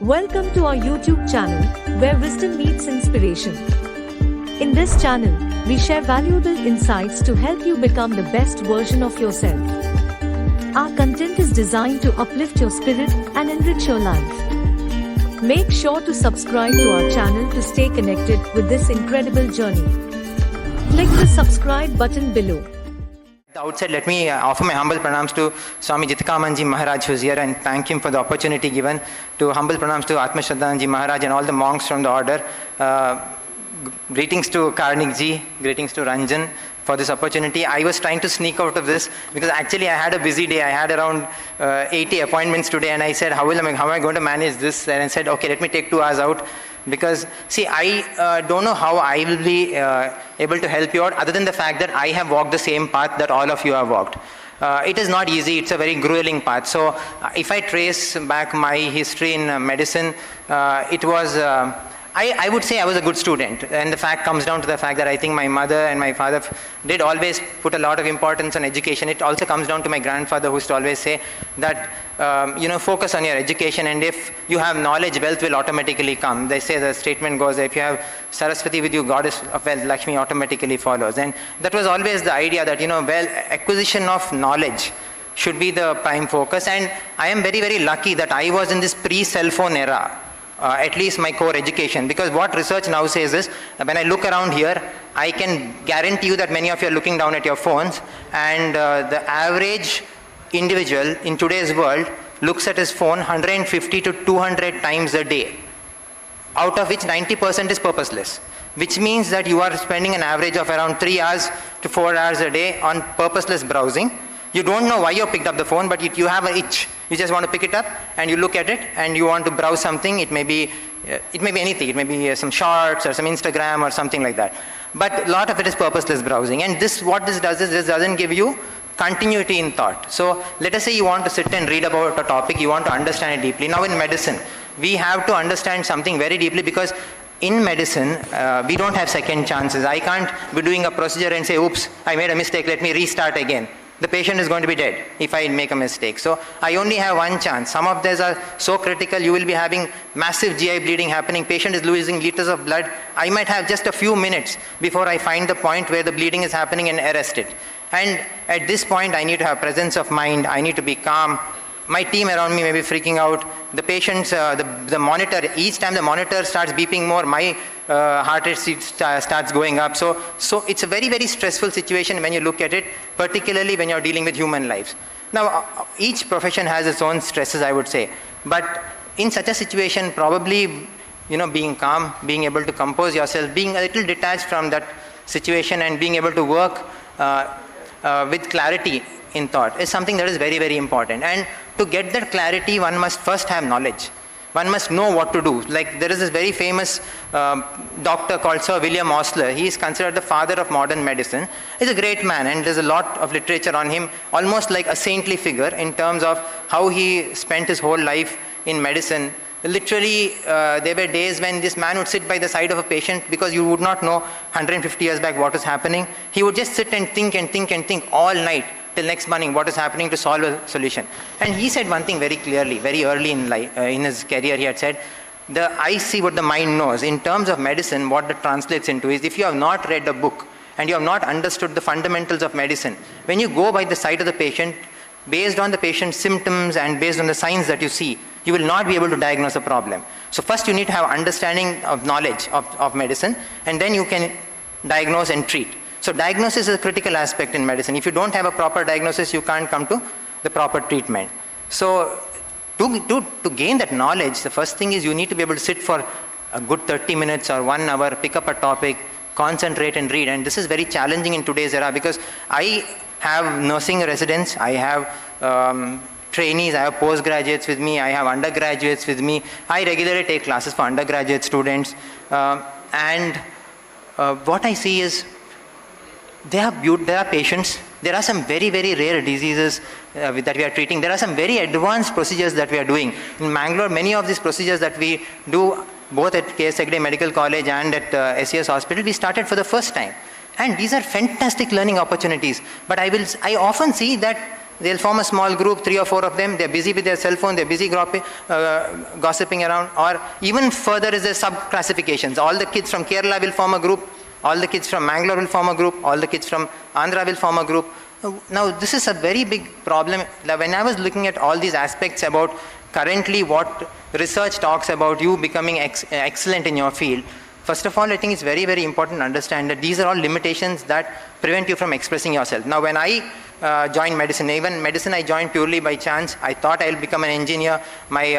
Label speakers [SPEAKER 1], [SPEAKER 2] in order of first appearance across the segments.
[SPEAKER 1] Welcome to our YouTube channel, where wisdom meets inspiration. In this channel, we share valuable insights to help you become the best version of yourself. Our content is designed to uplift your spirit and enrich your life. Make sure to subscribe to our channel to stay connected with this incredible journey. Click the subscribe button below.
[SPEAKER 2] At the outset, let me offer my humble pranams to Swami Jitkamanji Maharaj, who is here, and thank him for the opportunity given. To humble pranams to Atma Shraddhanji Maharaj and all the monks from the order. Greetings to Karnik ji, greetings to Ranjan for this opportunity. I was trying to sneak out of this because actually I had a busy day. I had around 80 appointments today, and I said, how am I going to manage this? And I said, okay, let me take 2 hours out. Because, see, I don't know how I will be able to help you out, other than the fact that I have walked the same path that all of you have walked. It is not easy, it's a very grueling path. So, if I trace back my history in medicine, it was, I would say I was a good student. And the fact comes down to the fact that I think my mother and my father did always put a lot of importance on education. It also comes down to my grandfather, who used to always say that, focus on your education, and if you have knowledge, wealth will automatically come. They say, the statement goes, if you have Saraswati with you, goddess of wealth, Lakshmi automatically follows. And that was always the idea that, acquisition of knowledge should be the prime focus. And I am very, very lucky that I was in this pre-cell phone era. At least my core education, because what research now says is, when I look around here, I can guarantee you that many of you are looking down at your phones, and the average individual in today's world looks at his phone 150 to 200 times a day, out of which 90% is purposeless, which means that you are spending an average of around 3 hours to 4 hours a day on purposeless browsing. You don't know why you picked up the phone, but you have an itch. You just want to pick it up and you look at it and you want to browse something. It may be anything. It may be some shorts or some Instagram or something like that. But a lot of it is purposeless browsing. And what this does is, this doesn't give you continuity in thought. So let us say you want to sit and read about a topic, you want to understand it deeply. Now in medicine, we have to understand something very deeply, because in medicine, we don't have second chances. I can't be doing a procedure and say, oops, I made a mistake, let me restart again. The patient is going to be dead if I make a mistake. So I only have one chance. Some of these are so critical, you will be having massive GI bleeding happening, patient is losing liters of blood. I might have just a few minutes before I find the point where the bleeding is happening and arrest it. And at this point, I need to have presence of mind, I need to be calm. My team around me may be freaking out. The patients, the monitor, each time the monitor starts beeping more, my heart rate starts going up. So it's a very, very stressful situation when you look at it, particularly when you're dealing with human lives. Now, each profession has its own stresses, I would say. But in such a situation, probably, being calm, being able to compose yourself, being a little detached from that situation and being able to work with clarity in thought is something that is very, very important. And to get that clarity, one must first have knowledge. One must know what to do. Like, there is this very famous doctor called Sir William Osler. He is considered the father of modern medicine. He's a great man, and there's a lot of literature on him, almost like a saintly figure in terms of how he spent his whole life in medicine. Literally, there were days when this man would sit by the side of a patient, because you would not know 150 years back what was happening. He would just sit and think and think and think all night till next morning what is happening to solve a solution. And he said one thing very clearly, very early in life, in his career. He had said, the eye see what the mind knows. In terms of medicine, what that translates into is, if you have not read a book and you have not understood the fundamentals of medicine, when you go by the side of the patient, based on the patient's symptoms and based on the signs that you see, you will not be able to diagnose a problem. So first you need to have understanding of knowledge of medicine, and then you can diagnose and treat. So diagnosis is a critical aspect in medicine. If you don't have a proper diagnosis, you can't come to the proper treatment. So to gain that knowledge, the first thing is you need to be able to sit for a good 30 minutes or 1 hour, pick up a topic, concentrate and read. And this is very challenging in today's era, because I have nursing residents, I have trainees, I have postgraduates with me, I have undergraduates with me. I regularly take classes for undergraduate students. And what I see is, there are patients, there are some very, very rare diseases that we are treating. There are some very advanced procedures that we are doing. In Mangalore, many of these procedures that we do, both at KS Hegde Medical College and at SES Hospital, we started for the first time. And these are fantastic learning opportunities. But I often see that They'll form a small group, 3 or 4 of them. They're busy with their cell phone. They're busy gossiping around. Or even further is the sub-classifications. All the kids from Kerala will form a group. All the kids from Mangalore will form a group. All the kids from Andhra will form a group. Now, this is a very big problem. When I was looking at all these aspects about currently what research talks about you becoming excellent in your field, first of all, I think it's very, very important to understand that these are all limitations that prevent you from expressing yourself. Now, when I joined medicine, even medicine I joined purely by chance. I thought I'll become an engineer. My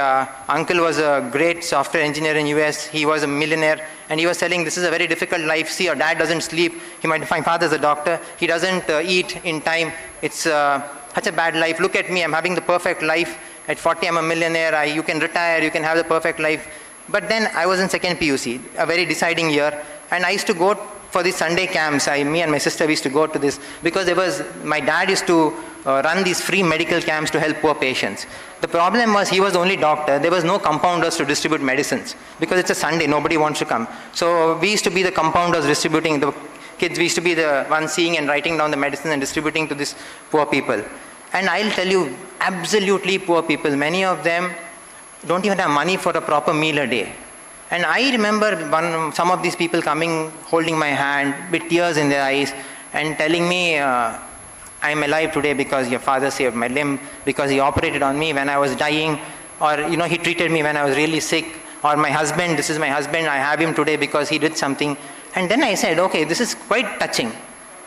[SPEAKER 2] uncle was a great software engineer in US. He was a millionaire, and he was telling, this is a very difficult life. See, your dad doesn't sleep. My father's a doctor. He doesn't eat in time. It's such a bad life. Look at me. I'm having the perfect life. At 40, I'm a millionaire. You can retire. You can have the perfect life. But then I was in second PUC, a very deciding year, and I used to go for these Sunday camps. Me and my sister used to go to this because my dad used to run these free medical camps to help poor patients. The problem was he was the only doctor. There was no compounders to distribute medicines because it's a Sunday, nobody wants to come. So we used to be the compounders distributing the kids. We used to be the ones seeing and writing down the medicine and distributing to these poor people. And I'll tell you, absolutely poor people, many of them don't even have money for a proper meal a day. And I remember some of these people coming, holding my hand with tears in their eyes and telling me, I'm alive today because your father saved my limb, because he operated on me when I was dying, or he treated me when I was really sick, or my husband, this is my husband, I have him today because he did something. And then I said, okay, this is quite touching.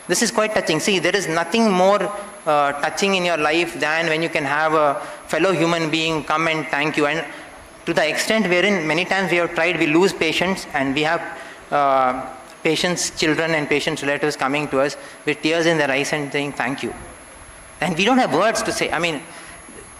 [SPEAKER 2] This is quite touching. See, there is nothing more touching in your life than when you can have a fellow human being come and thank you. And to the extent wherein many times we have tried, we lose patients, and we have patients' children and patients' relatives coming to us with tears in their eyes and saying thank you. And we don't have words to say. I mean,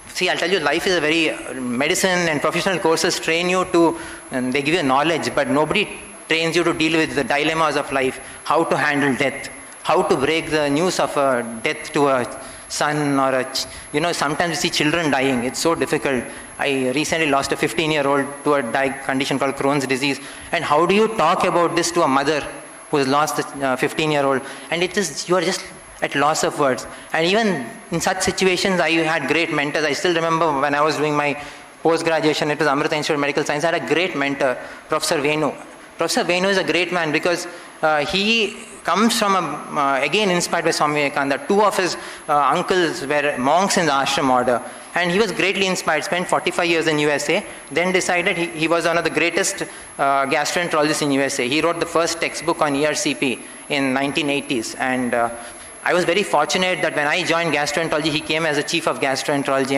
[SPEAKER 2] see, I'll tell you, life is a very, medicine and professional courses train you to, and they give you knowledge, but nobody trains you to deal with the dilemmas of life, how to handle death, how to break the news of a death to a son or sometimes you see children dying. It's so difficult. I recently lost a 15-year-old to a condition called Crohn's disease. And how do you talk about this to a mother who has lost a 15-year-old? And you are just at loss of words. And even in such situations, I had great mentors. I still remember when I was doing my post-graduation, it was Amrita Institute of Medical Science. I had a great mentor, Professor Venu. Professor Venu is a great man because he comes from again inspired by Swami Vivekananda. 2 of his uncles were monks in the ashram order, and he was greatly inspired, spent 45 years in USA, then decided he was one of the greatest gastroenterologists in USA. He wrote the first textbook on ERCP in 1980s, and I was very fortunate that when I joined gastroenterology, he came as a chief of gastroenterology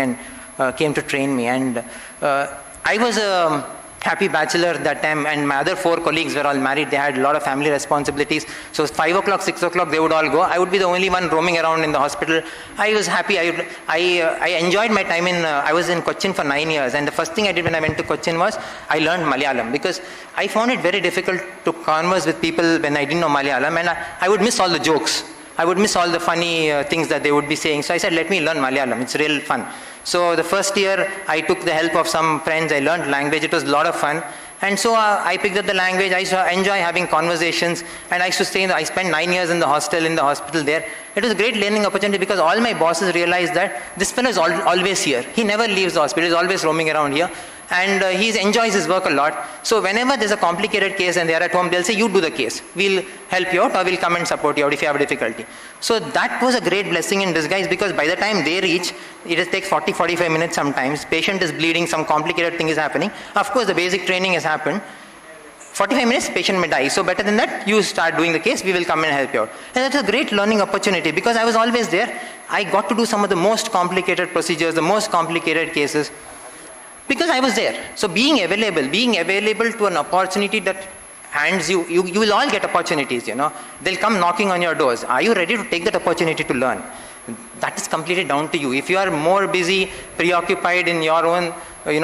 [SPEAKER 2] and came to train me. And I was a happy bachelor that time, and my other 4 colleagues were all married. They had a lot of family responsibilities. So 5 o'clock, 6 o'clock, they would all go. I would be the only one roaming around in the hospital. I was happy. I enjoyed my time I was in Cochin for 9 years. And the first thing I did when I went to Cochin was I learned Malayalam, because I found it very difficult to converse with people when I didn't know Malayalam. And I would miss all the jokes. I would miss all the funny things that they would be saying. So I said, let me learn Malayalam. It's real fun. So the first year, I took the help of some friends. I learned language. It was a lot of fun. And so I picked up the language. I used to enjoy having conversations. And I used to I spent 9 years in the hospital there. It was a great learning opportunity because all my bosses realized that this fellow is always here. He never leaves the hospital. He's always roaming around here. And he enjoys his work a lot. So whenever there's a complicated case and they're at home, they'll say, you do the case. We'll help you out, or we'll come and support you out if you have a difficulty. So that was a great blessing in disguise, because by the time they reach, it takes 40-45 minutes sometimes. Patient is bleeding, some complicated thing is happening. Of course, the basic training has happened. 45 minutes, patient may die. So better than that, you start doing the case, we will come and help you out. And that's a great learning opportunity, because I was always there. I got to do some of the most complicated procedures, the most complicated cases, because I was there. So being available to an opportunity that hands you will all get opportunities, They'll come knocking on your doors. Are you ready to take that opportunity to learn? That is completely down to you. If you are more busy, preoccupied in your own,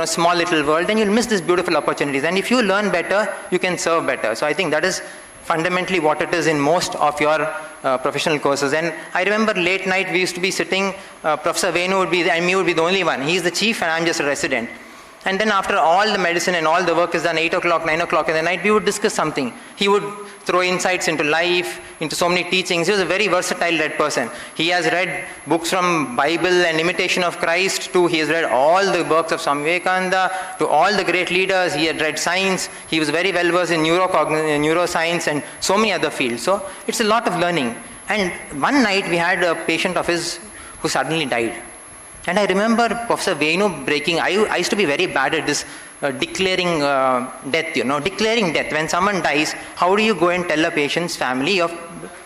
[SPEAKER 2] small little world, then you'll miss these beautiful opportunities. And if you learn better, you can serve better. So I think that is fundamentally what it is in most of your professional courses. And I remember late night we used to be sitting, Professor Venu would be the only one. He's the chief and I'm just a resident. And then after all the medicine and all the work is done, 8 o'clock, 9 o'clock in the night, we would discuss something. He would throw insights into life, into so many teachings. He was a very versatile led person. He has read books from Bible and Imitation of Christ to he has read all the works of Swami Vivekananda to all the great leaders. He had read science. He was very well versed in neuroscience and so many other fields. So it's a lot of learning. And one night we had a patient of his who suddenly died. And I remember Professor Venu breaking, I used to be very bad at this declaring death, declaring death. When someone dies, how do you go and tell a patient's family of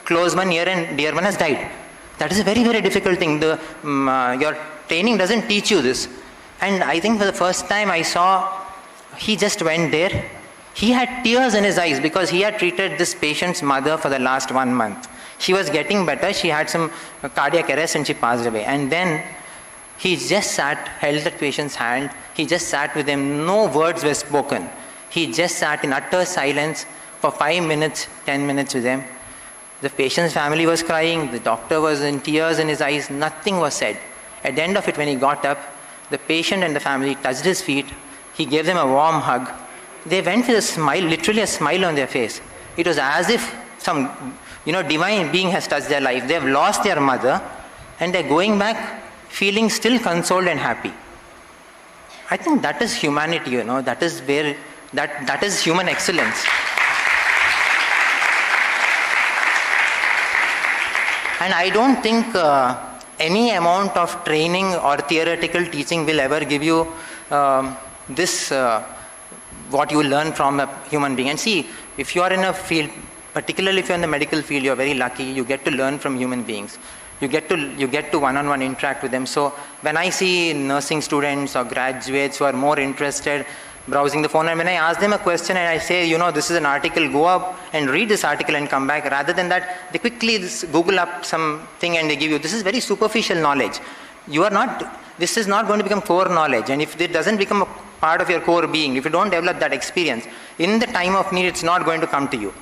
[SPEAKER 2] close one, near and dear one has died? That is a very, very difficult thing. Your training doesn't teach you this. And I think for the first time I saw, he just went there. He had tears in his eyes because he had treated this patient's mother for the last 1 month. She was getting better. She had some cardiac arrest and she passed away. And then he just sat, held the patient's hand. He just sat with him. No words were spoken. He just sat in utter silence for 5 minutes, 10 minutes with him. The patient's family was crying. The doctor was in tears in his eyes. Nothing was said. At the end of it, when he got up, the patient and the family touched his feet. He gave them a warm hug. They went with a smile, literally a smile on their face. It was as if some, divine being has touched their life. They have lost their mother and they're going back feeling still consoled and happy. I think that is humanity, that is where, that is human excellence. And I don't think any amount of training or theoretical teaching will ever give you what you learn from a human being. And see, if you are in a field, particularly if you're in the medical field, you're very lucky, you get to learn from human beings. You get to one-on-one interact with them. So when I see nursing students or graduates who are more interested browsing the phone, and when I ask them a question and I say, this is an article, go up and read this article and come back, rather than that, they quickly Google up something and they give you, this is very superficial knowledge. This is not going to become core knowledge. And if it doesn't become a part of your core being, if you don't develop that experience, in the time of need, it's not going to come to you.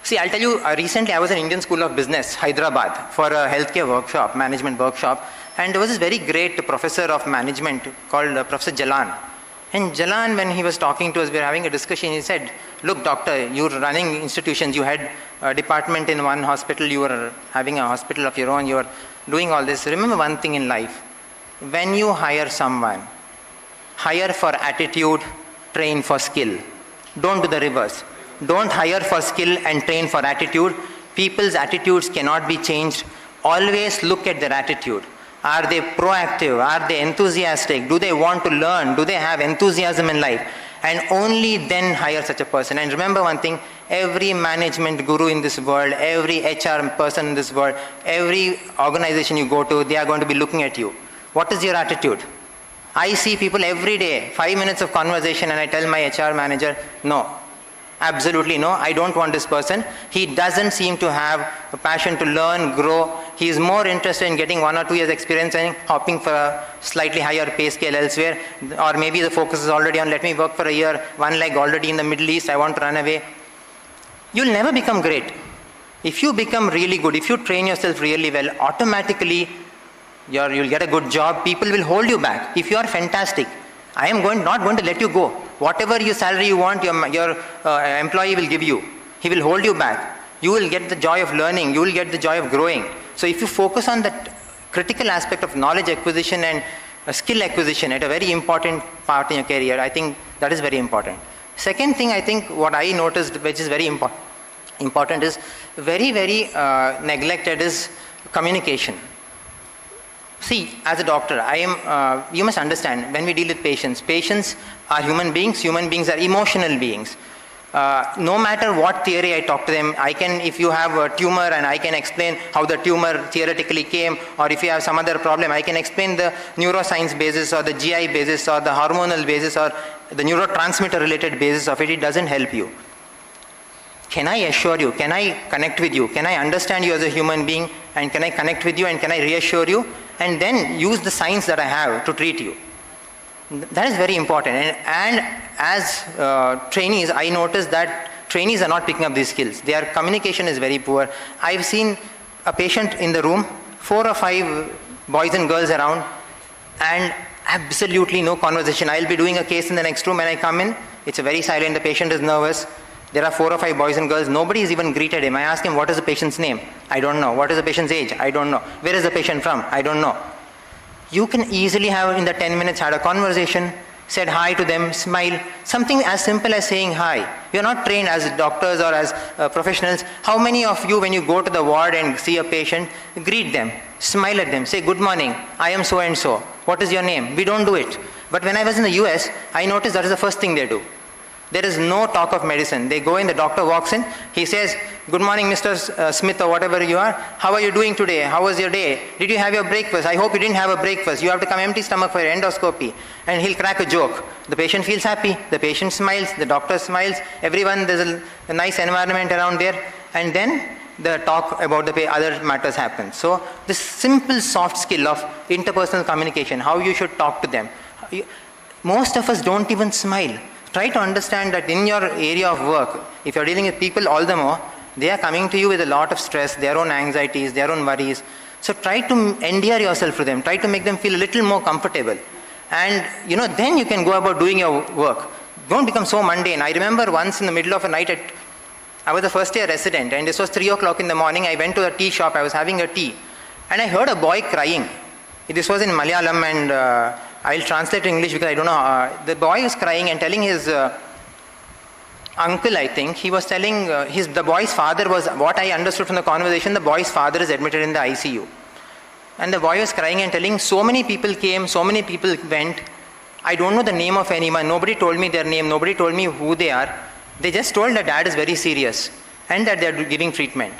[SPEAKER 2] See, I'll tell you, recently I was in Indian School of Business, Hyderabad, for a healthcare workshop, management workshop, and there was this very great professor of management called Professor Jalan. And Jalan, when he was talking to us, we were having a discussion, he said, look doctor, you're running institutions, you had a department in one hospital, you were having a hospital of your own, you were doing all this. Remember one thing in life, when you hire someone, hire for attitude, train for skill. Don't do the reverse. Don't hire for skill and train for attitude. People's attitudes cannot be changed. Always look at their attitude. Are they proactive? Are they enthusiastic? Do they want to learn? Do they have enthusiasm in life? And only then hire such a person. And remember one thing, every management guru in this world, every HR person in this world, every organization you go to, they are going to be looking at you. What is your attitude? I see people every day, 5 minutes of conversation, and I tell my HR manager, no. Absolutely no, I don't want this person. He doesn't seem to have a passion to learn, grow. He is more interested in getting 1 or 2 years experience and hopping for a slightly higher pay scale elsewhere. Or maybe the focus is already on, let me work for a year, one leg already in the Middle East, I want to run away. You'll never become great. If you become really good, if you train yourself really well, automatically you'll get a good job. People will hold you back. If you are fantastic, I am not going to let you go. Whatever your salary you want, your employee will give you. He will hold you back. You will get the joy of learning. You will get the joy of growing. So if you focus on that critical aspect of knowledge acquisition and skill acquisition at a very important part in your career, I think that is very important. Second thing, I think what I noticed, which is very important is very, very neglected is communication. See, as a doctor, you must understand, when we deal with patients are human beings are emotional beings. No matter what theory I talk to them, if you have a tumor and I can explain how the tumor theoretically came, or if you have some other problem, I can explain the neuroscience basis or the GI basis or the hormonal basis or the neurotransmitter related basis of it. It doesn't help you. Can I assure you? Can I connect with you? Can I understand you as a human being? And can I connect with you and can I reassure you? And then use the science that I have to treat you. That is very important. And as trainees, I noticed that trainees are not picking up these skills. Their communication is very poor. I've seen a patient in the room, 4 or 5 boys and girls around, and Absolutely no conversation. I'll be doing a case in the next room. When I come in, it's very silent. The patient is nervous. There are 4 or 5 boys and girls. Nobody has even greeted him. I ask him, what is the patient's name? I don't know. What is the patient's age? I don't know. Where is the patient from? I don't know. You can easily have in the 10 minutes had a conversation, said hi to them, smile. Something as simple as saying hi. You're not trained as doctors or as professionals. How many of you, when you go to the ward and see a patient, greet them, smile at them, say, good morning, I am so and so. What is your name? We don't do it. But when I was in the US, I noticed that is the first thing they do. There is no talk of medicine. They go in, the doctor walks in, he says, good morning, Mr. Smith or whatever you are. How are you doing today? How was your day? Did you have your breakfast? I hope you didn't have a breakfast. You have to come empty stomach for your endoscopy. And he'll crack a joke. The patient feels happy. The patient smiles. The doctor smiles. Everyone, there's a nice environment around there. And then the talk about the other matters happens. So this simple soft skill of interpersonal communication, how you should talk to them. Most of us don't even smile. Try to understand that in your area of work, if you're dealing with people, all the more, they are coming to you with a lot of stress, their own anxieties, their own worries. So try to endear yourself to them. Try to make them feel a little more comfortable. And then you can go about doing your work. Don't become so mundane. I remember once in the middle of a night, I was a first year resident, and this was 3 o'clock in the morning. I went to a tea shop. I was having a tea. And I heard a boy crying. This was in Malayalam, and I'll translate to English because I don't know. The boy was crying and telling his uncle, I think, he was telling the boy's father was, what I understood from the conversation, the boy's father is admitted in the ICU. And the boy was crying and telling, so many people came, so many people went. I don't know the name of anyone. Nobody told me their name. Nobody told me who they are. They just told that dad is very serious and that they are giving treatment.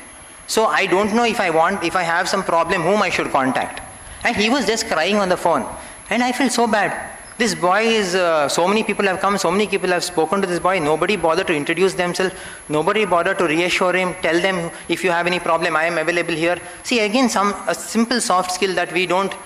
[SPEAKER 2] So I don't know if I have some problem, whom I should contact. And he was just crying on the phone. And I felt so bad. This boy is, so many people have come, so many people have spoken to this boy. Nobody bothered to introduce themselves. Nobody bothered to reassure him, tell them, if you have any problem, I am available here. See, again, a simple soft skill that we've not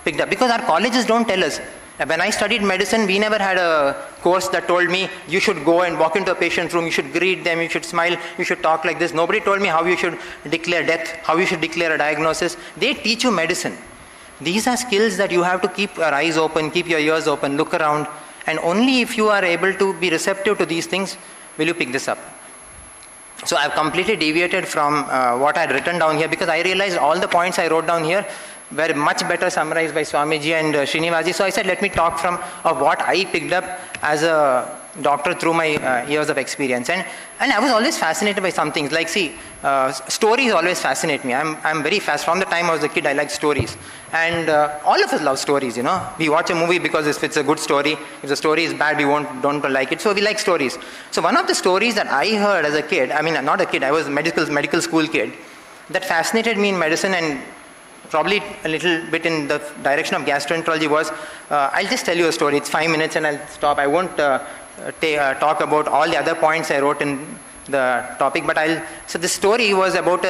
[SPEAKER 2] picked up. Because our colleges don't tell us. When I studied medicine, we never had a course that told me, you should go and walk into a patient's room, you should greet them, you should smile, you should talk like this. Nobody told me how you should declare death, how you should declare a diagnosis. They teach you medicine. These are skills that you have to keep your eyes open, keep your ears open, look around, and only if you are able to be receptive to these things will you pick this up. So I've completely deviated from what I had written down here, because I realized all the points I wrote down here were much better summarized by Swamiji and Srinivaji. So I said, let me talk of what I picked up as a doctor through my years of experience. And I was always fascinated by some things. Like, see, stories always fascinate me. I'm very fast. From the time I was a kid, I liked stories. And all of us love stories, We watch a movie because if it's a good story. If the story is bad, we don't like it. So we like stories. So one of the stories that I heard as a kid, I mean, not a kid, I was a medical school kid, that fascinated me in medicine and probably a little bit in the direction of gastroenterology was, I'll just tell you a story. It's 5 minutes and I'll stop. I won't talk about all the other points I wrote in the topic, so the story was about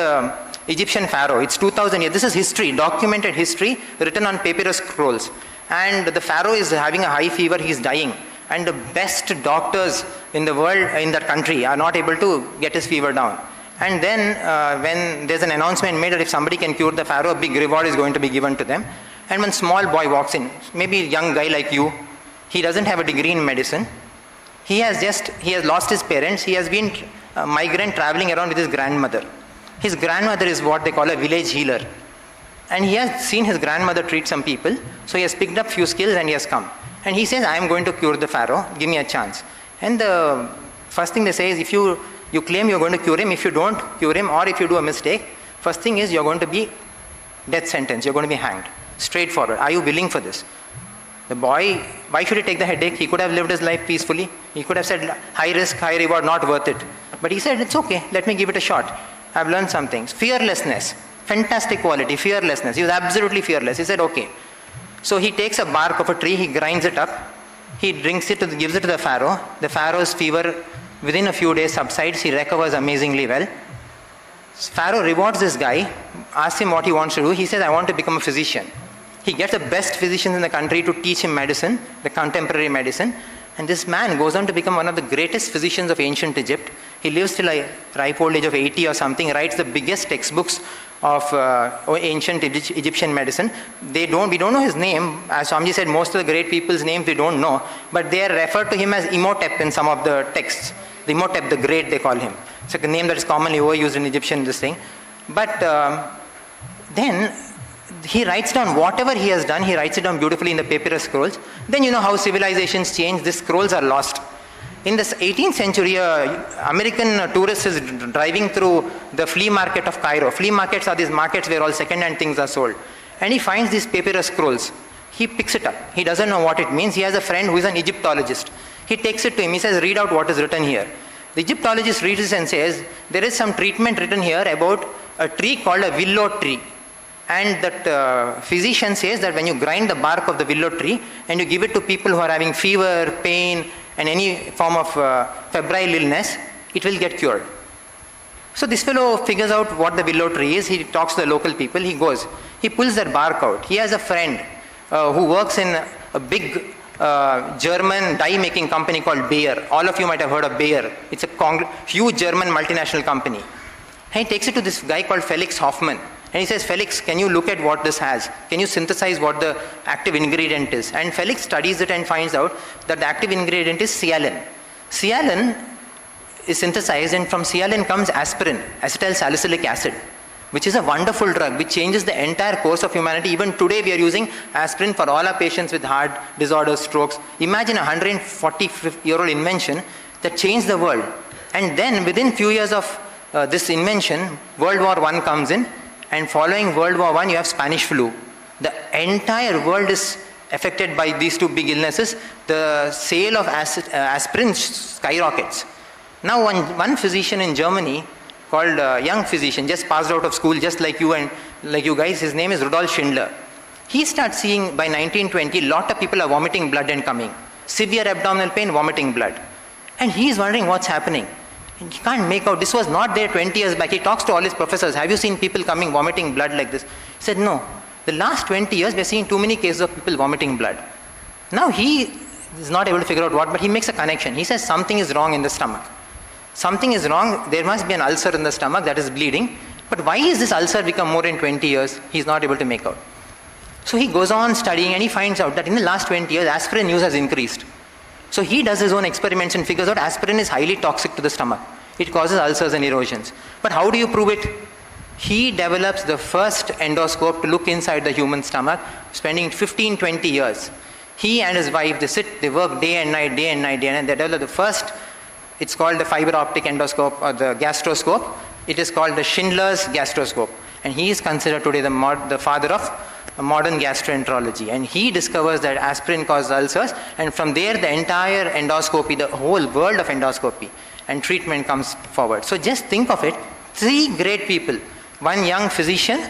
[SPEAKER 2] Egyptian pharaoh. It's 2000 years. This is history, documented history, written on papyrus scrolls. And the pharaoh is having a high fever, he's dying. And the best doctors in the world, in that country, are not able to get his fever down. And then when there's an announcement made that if somebody can cure the pharaoh, a big reward is going to be given to them. And one small boy walks in, maybe a young guy like you, he doesn't have a degree in medicine. He has lost his parents. He has been a migrant traveling around with his grandmother. His grandmother is what they call a village healer. And he has seen his grandmother treat some people. So he has picked up few skills and he has come. And he says, I am going to cure the pharaoh. Give me a chance. And the first thing they say is, if you claim you're going to cure him, if you don't cure him, or if you do a mistake, first thing is you're going to be death sentence. You're going to be hanged. Straightforward. Are you willing for this? The boy, why should he take the headache? He could have lived his life peacefully. He could have said, high risk, high reward, not worth it. But he said, it's okay, let me give it a shot. I've learned some things. Fearlessness, fantastic quality, fearlessness. He was absolutely fearless. He said, okay. So he takes a bark of a tree, he grinds it up, he gives it to the pharaoh. The pharaoh's fever within a few days subsides, he recovers amazingly well. Pharaoh rewards this guy, asks him what he wants to do. He says, I want to become a physician. He gets the best physicians in the country to teach him medicine, the contemporary medicine. And this man goes on to become one of the greatest physicians of ancient Egypt. He lives till a ripe old age of 80 or something, writes the biggest textbooks of ancient Egyptian medicine. We don't know his name. As Swamiji said, most of the great people's names we don't know, but they are referred to him as Imhotep in some of the texts. The Imhotep the Great, they call him. It's a name that is commonly overused in Egyptian, this thing. But then he writes down whatever he has done, he writes it down beautifully in the papyrus scrolls. Then you know how civilizations change, these scrolls are lost. In the 18th century, American tourist is driving through the flea market of Cairo. Flea markets are these markets where all second-hand things are sold. And he finds these papyrus scrolls. He picks it up. He doesn't know what it means. He has a friend who is an Egyptologist. He takes it to him. He says, read out what is written here. The Egyptologist reads this and says, there is some treatment written here about a tree called a willow tree. And that physician says that when you grind the bark of the willow tree and you give it to people who are having fever, pain, and any form of febrile illness, it will get cured. So this fellow figures out what the willow tree is. He talks to the local people. He goes. He pulls that bark out. He has a friend who works in a big German dye-making company called Bayer. All of you might have heard of Bayer. It's a huge German multinational company. And he takes it to this guy called Felix Hoffmann. And he says, Felix, can you look at what this has? Can you synthesize what the active ingredient is? And Felix studies it and finds out that the active ingredient is sialin. Sialin is synthesized, and from sialin comes aspirin, acetyl salicylic acid, which is a wonderful drug which changes the entire course of humanity. Even today we are using aspirin for all our patients with heart disorders, strokes. Imagine a 140-year-old invention that changed the world. And then within few years of this invention, World War I comes in. And following World War I, you have Spanish flu. The entire world is affected by these two big illnesses. The sale of aspirin skyrockets. Now one physician in Germany, called a young physician, just passed out of school, just like you and like you guys, his name is Rudolf Schindler. He starts seeing by 1920, a lot of people are vomiting blood and coming. Severe abdominal pain, vomiting blood. And he is wondering what's happening. And he can't make out. This was not there 20 years back. He talks to all his professors. Have you seen people coming vomiting blood like this? He said, no. The last 20 years, we're seeing too many cases of people vomiting blood. Now he is not able to figure out what, but he makes a connection. He says something is wrong in the stomach. Something is wrong. There must be an ulcer in the stomach that is bleeding. But why is this ulcer become more in 20 years? He's not able to make out. So he goes on studying and he finds out that in the last 20 years, aspirin use has increased. So he does his own experiments and figures out aspirin is highly toxic to the stomach. It causes ulcers and erosions. But how do you prove it? He develops the first endoscope to look inside the human stomach, spending 15-20 years. He and his wife, they sit, they work day and night, day and night, day and night. They develop the first, it's called the fiber optic endoscope or the gastroscope. It is called the Schindler's gastroscope. And he is considered today the father of modern gastroenterology, and he discovers that aspirin causes ulcers, and from there the entire endoscopy, the whole world of endoscopy and treatment comes forward. So just think of it, three great people, one young physician,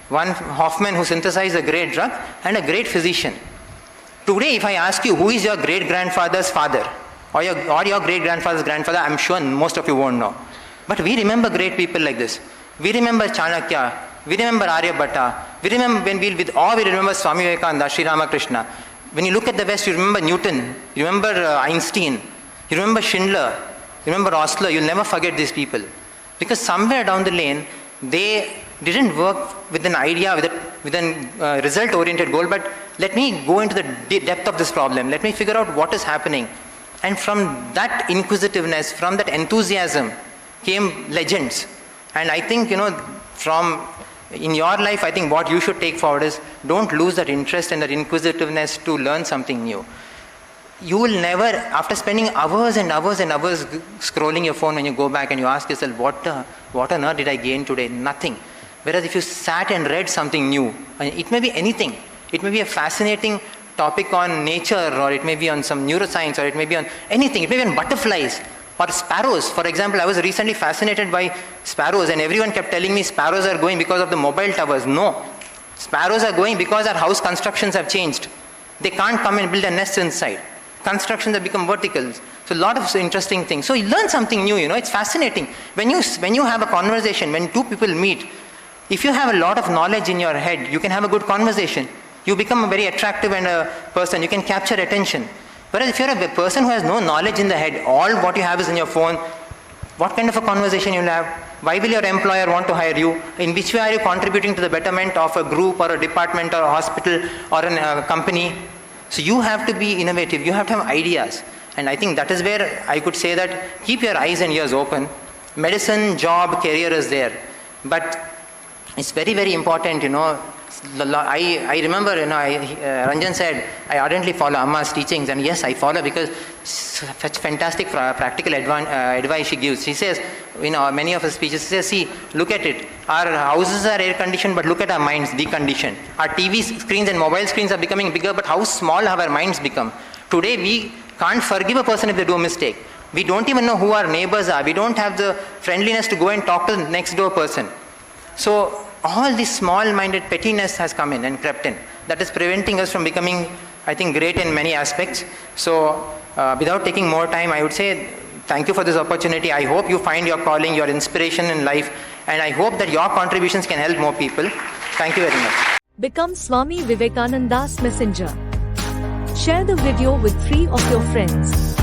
[SPEAKER 2] one Hoffman who synthesized a great drug, and a great physician. Today if I ask you who is your great-grandfather's father or your great-grandfather's grandfather, I'm sure most of you won't know. But we remember great people like this. We remember Chanakya, we remember Aryabhatta, we remember we remember Swami Vivekananda, Sri Ramakrishna. When you look at the West, you remember Newton, you remember Einstein, you remember Schindler, you remember Osler. You'll never forget these people. Because somewhere down the lane, they didn't work with an idea, with a result-oriented goal, but let me go into the depth of this problem. Let me figure out what is happening. And from that inquisitiveness, from that enthusiasm, came legends. And I think, from in your life, I think what you should take forward is don't lose that interest and that inquisitiveness to learn something new. You will never, after spending hours and hours and hours scrolling your phone, when you go back and you ask yourself, what on earth did I gain today? Nothing. Whereas if you sat and read something new, it may be anything. It may be a fascinating topic on nature, or it may be on some neuroscience, or it may be on anything. It may be on butterflies. Or sparrows. For example, I was recently fascinated by sparrows, and everyone kept telling me sparrows are going because of the mobile towers. No. Sparrows are going because our house constructions have changed. They can't come and build a nest inside. Constructions have become vertical. So a lot of interesting things. So you learn something new, it's fascinating. When you have a conversation, when two people meet, if you have a lot of knowledge in your head, you can have a good conversation. You become a very attractive person. You can capture attention. Whereas if you're a person who has no knowledge in the head, all what you have is in your phone, What kind of a conversation you'll have? Why will your employer want to hire you? In which way are you contributing to the betterment of a group or a department or a hospital or a company? So you have to be innovative. You have to have ideas. And I think that is where I could say that keep your eyes and ears open. Medicine, job, career is there. But it's very, very important, I remember, Ranjan said, I ardently follow Amma's teachings, and yes, I follow because such fantastic practical advice she gives. She says, many of her speeches, she says, see, look at it. Our houses are air conditioned, but look at our minds deconditioned. Our TV screens and mobile screens are becoming bigger, but how small have our minds become? Today, we can't forgive a person if they do a mistake. We don't even know who our neighbors are. We don't have the friendliness to go and talk to the next door person. So all this small-minded pettiness has come in and crept in. That is preventing us from becoming, I think, great in many aspects. So without taking more time, I would say thank you for this opportunity. I hope you find your calling, your inspiration in life, and I hope that your contributions can help more people. Thank you very much.
[SPEAKER 1] Become Swami Vivekananda's messenger. Share the video with 3 of your friends.